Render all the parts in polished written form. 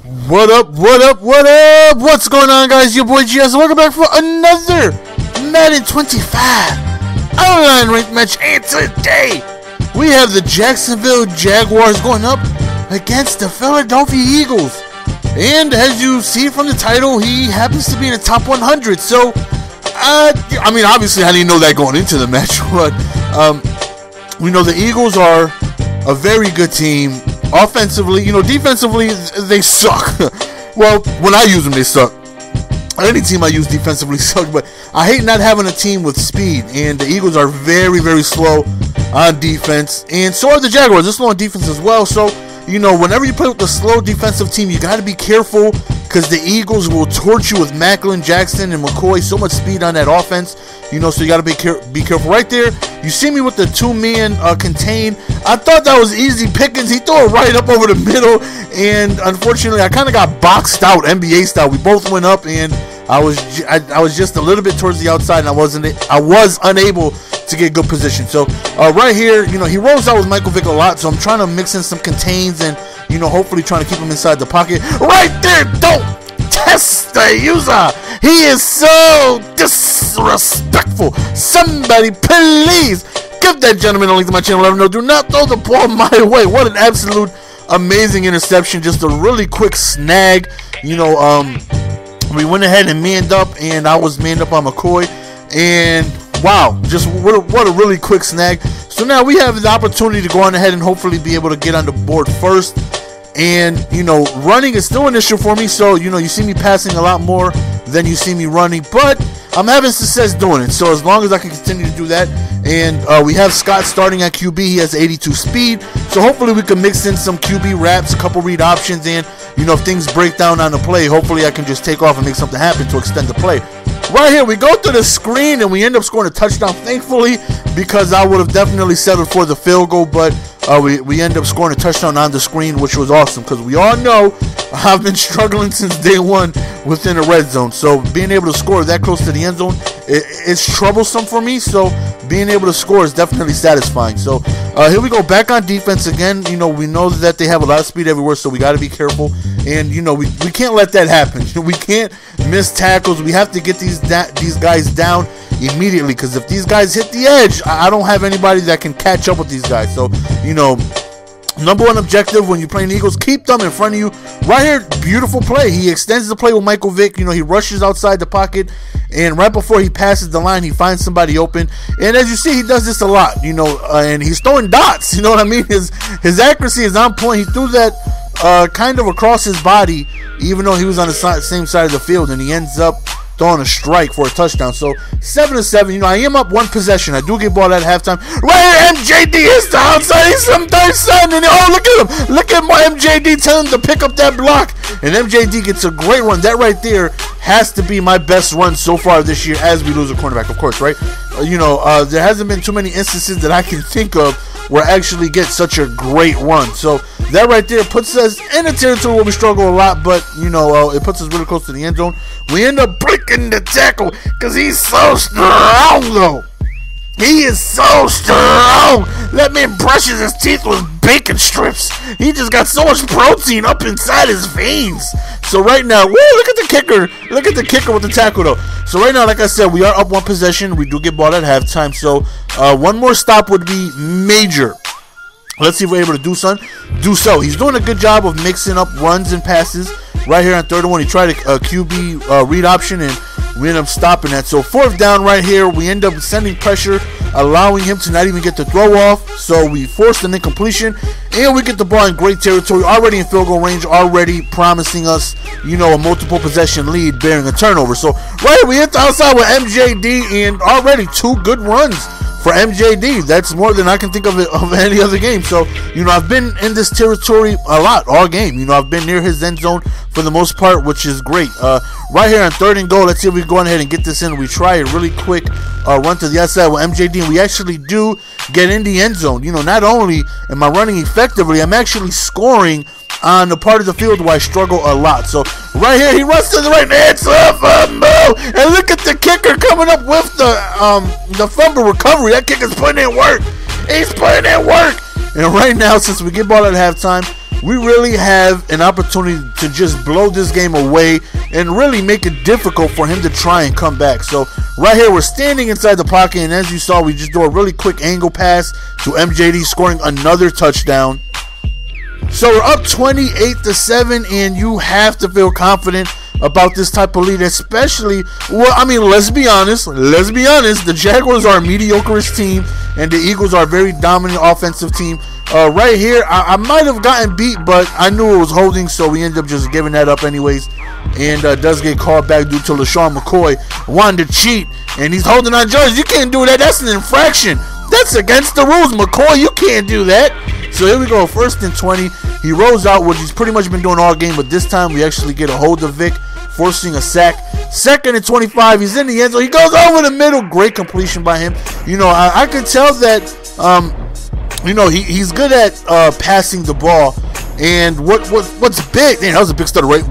What up, what up, what up? What's going on, guys? Your boy GS. Welcome back for another Madden 25 online ranked match. And today, we have the Jacksonville Jaguars going up against the Philadelphia Eagles. And as you see from the title, he happens to be in the top 100. So, I mean, obviously, I didn't know that going into the match. But we know the Eagles are a very good team. Offensively, defensively, they suck. Well, when I use them, they suck. Any team I use defensively sucks, but I hate not having a team with speed, and the Eagles are very, very slow on defense, and so are the Jaguars. They're slow on defense as well, so, whenever you play with a slow defensive team, you got to be careful, because the Eagles will torch you with Macklin, Jackson, and McCoy. So much speed on that offense, so you got to be careful. Right there, you see me with the two-man contain. I thought that was easy pickings. He threw it right up over the middle, and unfortunately, I kind of got boxed out, NBA style. We both went up, and I was just a little bit towards the outside, and I was unable to get good position. So right here, he rolls out with Michael Vick a lot, so I'm trying to mix in some contains and hopefully trying to keep him inside the pocket. Right there, don't test the user. He is so disrespectful. Somebody please give that gentleman a link to my channel. Let him know. Do not throw the ball my way. What an absolute amazing interception. Just a really quick snag. We went ahead and manned up, and I was manned up on McCoy, and wow, just what a really quick snag. So now we have the opportunity to go on ahead and hopefully be able to get on the board first. And running is still an issue for me, so you see me passing a lot more than you see me running, but I'm having success doing it. So as long as I can continue to do that, and we have Scott starting at QB, he has 82 speed, so hopefully we can mix in some QB wraps, a couple read options, and if things break down on the play, hopefully I can just take off and make something happen to extend the play. Right here, we go to the screen, and we end up scoring a touchdown, thankfully, because I would have definitely settled for the field goal, but we end up scoring a touchdown on the screen, which was awesome, because we all know I've been struggling since day one within the red zone. So being able to score that close to the end zone, it's troublesome for me, so being able to score is definitely satisfying. So here we go, back on defense again. We know that they have a lot of speed everywhere, so we got to be careful, and we can't let that happen. We can't miss tackles. We have to get these guys down immediately, because if these guys hit the edge, I don't have anybody that can catch up with these guys. So number one objective when you're playing the Eagles, keep them in front of you. Right here, beautiful play. He extends the play with Michael Vick. He rushes outside the pocket, and right before he passes the line, he finds somebody open. And as you see, he does this a lot, and he's throwing dots. You know what I mean? His accuracy is on point. He threw that kind of across his body, even though he was on the same side of the field, and he ends up throwing a strike for a touchdown. So 7-7. I am up one possession. I do get ball at halftime. Right here, MJD is the outside. He's some third son, and look at him. Look at my MJD telling him to pick up that block, and MJD gets a great run. That right there has to be my best run so far this year, as we lose a cornerback, of course, right? There hasn't been too many instances that I can think of where I actually get such a great run. So that right there puts us in a territory where we struggle a lot, but it puts us really close to the end zone. We end up breaking the tackle because he's so strong, though. He is so strong. That man brushes his teeth with bacon strips. He just got so much protein up inside his veins. So right now, look at the kicker. Look at the kicker with the tackle, though. So right now, like I said, we are up one possession. We do get ball at halftime. So one more stop would be major. Let's see if we're able to do so. He's doing a good job of mixing up runs and passes. Right here on 3rd and 1, he tried a QB read option, and we end up stopping that. So 4th down right here, we end up sending pressure, allowing him to not even get the throw off. So we forced an incompletion, and we get the ball in great territory, already in field goal range, already promising us, a multiple possession lead, bearing a turnover. So right here, we hit the outside with MJD, and already 2 good runs for MJD. That's more than I can think of any other game. So, I've been in this territory a lot all game. I've been near his end zone for the most part, which is great. Right here on 3rd and goal, let's see if we can go ahead and get this in. We try a really quick run to the outside with MJD, and we actually do get in the end zone. Not only am I running effectively, I'm actually scoring on the part of the field where I struggle a lot. So right here, he runs to the right, and it's a fumble. And look at the kicker coming up with the fumble recovery. That kicker's putting in work. He's putting in work. And right now, since we get ball at halftime, we really have an opportunity to just blow this game away and really make it difficult for him to try and come back. So right here, we're standing inside the pocket, and as you saw, we just do a really quick angle pass to MJD, scoring another touchdown. So we're up 28-7, and you have to feel confident about this type of lead, especially, well, I mean, let's be honest, the Jaguars are a mediocre-ish team, and the Eagles are a very dominant offensive team. Right here, I might have gotten beat, but I knew it was holding, so we ended up just giving that up anyways, and does get called back due to LaShawn McCoy wanting to cheat, and he's holding on Jones. You can't do that. That's an infraction. That's against the rules, McCoy. You can't do that. So here we go, 1st and 20. He rolls out, what he's pretty much been doing all game, but this time we actually get a hold of Vic, forcing a sack. 2nd and 25. He's in the end zone. He goes over the middle. Great completion by him. You know, I could tell that, you know, he's good at passing the ball. And what's big? Man, that was a big stutter, right?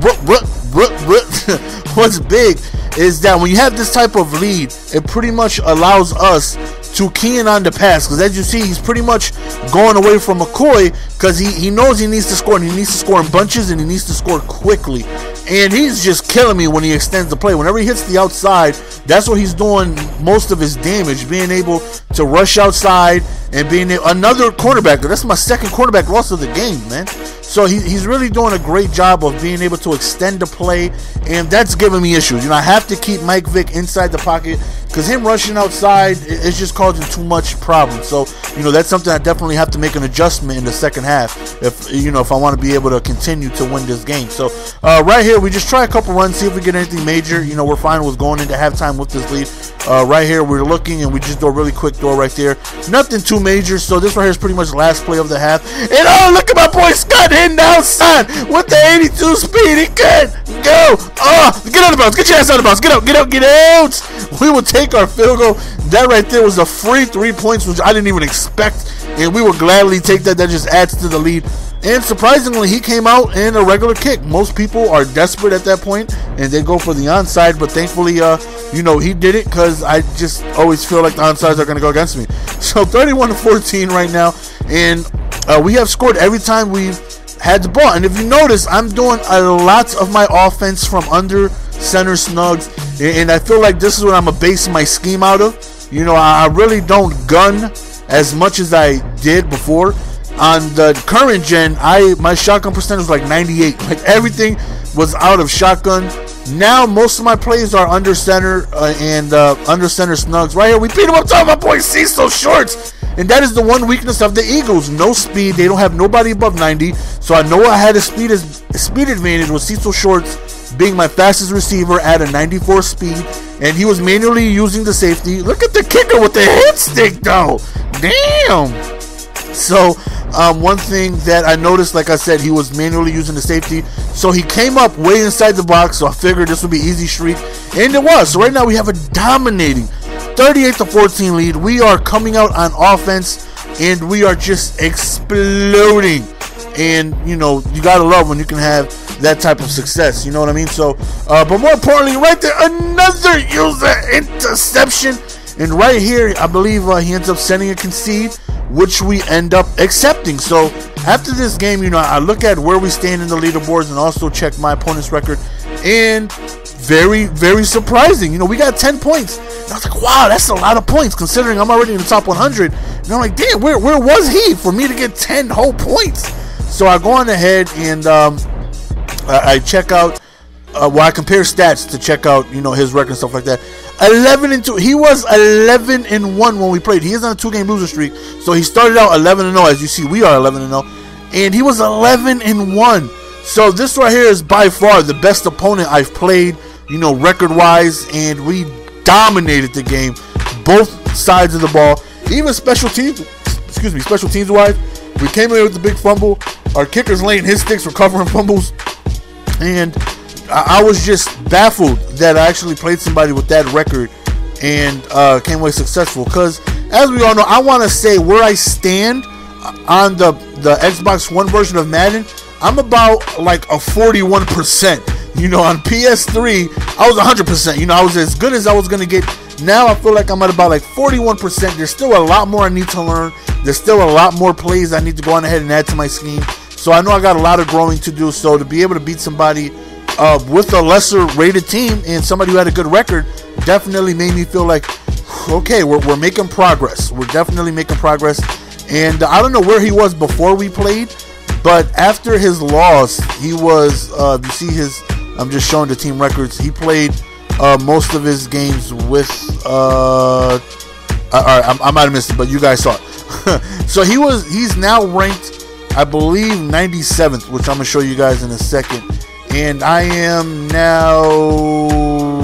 What's big is that when you have this type of lead, it pretty much allows us to key in on the pass, because as you see, he's pretty much going away from McCoy because he knows he needs to score, and he needs to score in bunches, and he needs to score quickly. And he's just killing me when he extends the play. Whenever he hits the outside, that's what he's doing most of his damage, being able to rush outside and being another cornerback. That's my 2nd cornerback loss of the game, man. So he's really doing a great job of being able to extend the play, and that's giving me issues. You know, I have to keep Mike Vick inside the pocket because him rushing outside, it's just causing too much problems. So, you know, that's something I definitely have to make an adjustment in the second half if I want to be able to continue to win this game. So, right here, we just try a couple runs, see if we get anything major. You know, we're fine with going into halftime with this lead. Right here, we're looking, and we just do a really quick throw right there. Nothing too major, so this right here is pretty much the last play of the half. And, oh, look at my boy Scott hitting outside with the 82 speed. He can go. Oh, get out of bounds. Get your ass out of bounds. Get out, get out, get out. We will take our field goal. That right there was a free 3 points, which I didn't even expect, and we will gladly take that. That just adds to the lead. And surprisingly, he came out in a regular kick. Most people are desperate at that point, and they go for the onside, but thankfully, you know, he did it because I just always feel like the onsides are going to go against me. So 31-14 right now, and we have scored every time we've had the ball. And if you notice, I'm doing a lot of my offense from under center snugs, and I feel like this is what I'm going to base my scheme out of. You know, I really don't gun as much as I did before. On the current gen, my shotgun percentage was like 98. Like, everything was out of shotgun. Now most of my plays are under center and under center snugs. Right here, we beat him up top. My boy Cecil Shorts. And that is the one weakness of the Eagles. No speed. They don't have nobody above 90. So I know I had a speed advantage with Cecil Shorts being my fastest receiver at a 94 speed. And he was manually using the safety. Look at the kicker with the hit stick, though. Damn. So, one thing that I noticed, like I said, he was manually using the safety. So he came up way inside the box. So I figured this would be easy streak. And it was. So right now we have a dominating 38-14 lead. We are coming out on offense, and we are just exploding. And, you know, you got to love when you can have that type of success. You know what I mean? So, but more importantly, right there, another user interception. And right here, I believe he ends up sending a concede, which we end up accepting. So after this game, you know, I look at where we stand in the leaderboards and also check my opponent's record. And very, very surprising. You know, we got 10 points. And I was like, wow, that's a lot of points considering I'm already in the top 100. And I'm like, damn, where was he for me to get 10 whole points? So I go on ahead and I check out, well, I compare stats to check out, you know, his record and stuff like that. 11-2. He was 11-1 when we played. He is on a 2-game loser streak. So he started out 11-0. As you see, we are 11-0. And he was 11-1. So this right here is by far the best opponent I've played, you know, record-wise. And we dominated the game. Both sides of the ball. Even special teams wise. We came in with the big fumble. Our kicker's laying his sticks, recovering fumbles. And I was just baffled that I actually played somebody with that record and came away successful. Because, as we all know, I want to say where I stand on the Xbox One version of Madden, I'm about like a 41%. You know, on PS3, I was 100%. You know, I was as good as I was going to get. Now I feel like I'm at about like 41%. There's still a lot more I need to learn. There's still a lot more plays I need to go on ahead and add to my scheme. So I know I got a lot of growing to do. So to be able to beat somebody with a lesser rated team and somebody who had a good record definitely made me feel like, okay, we're making progress. We're definitely making progress. And I don't know where he was before we played, but after his loss, he was, you see his, I'm just showing the team records. He played most of his games with, all right, I might have missed it, but you guys saw it. So he's now ranked, I believe, 97th, which I'm going to show you guys in a second. And I am now,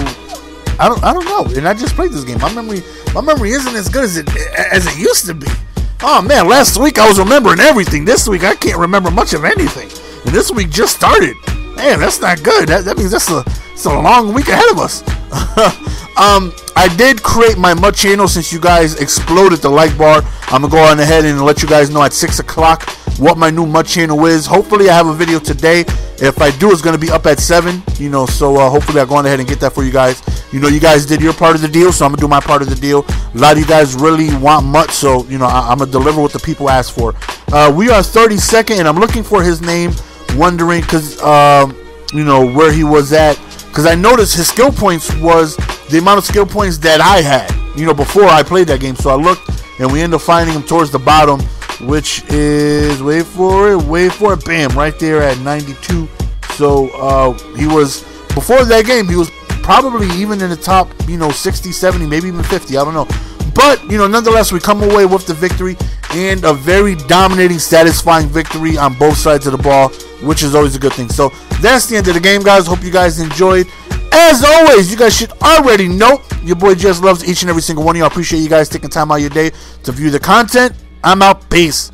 I don't know. And I just played this game. My memory isn't as good as it used to be. Oh man, last week I was remembering everything. This week I can't remember much of anything. And this week just started. Man, that's not good. That means it's a long week ahead of us. I did create my MUT channel since you guys exploded the like bar. I'm going to go on ahead and let you guys know at 6 o'clock what my new MUT channel is. Hopefully I have a video today. If I do, it's going to be up at 7, you know, so hopefully I'll go on ahead and get that for you guys. You know, you guys did your part of the deal, so I'm going to do my part of the deal. A lot of you guys really want MUT, so, you know, I'm going to deliver what the people asked for. We are 32nd, and I'm looking for his name, wondering, because, you know, where he was at. Because I noticed his skill points was the amount of skill points that I had, you know, before I played that game. So I looked, and we ended up finding him towards the bottom, which is, wait for it, bam, right there at 92. So he was, before that game, he was probably even in the top, you know, 60, 70, maybe even 50, I don't know. But, you know, nonetheless, we come away with the victory, and a very dominating, satisfying victory on both sides of the ball, which is always a good thing. So that's the end of the game, guys. Hope you guys enjoyed. As always, you guys should already know, your boy Jess loves each and every single one of y'all. Appreciate you guys taking time out of your day to view the content. I'm out. Peace.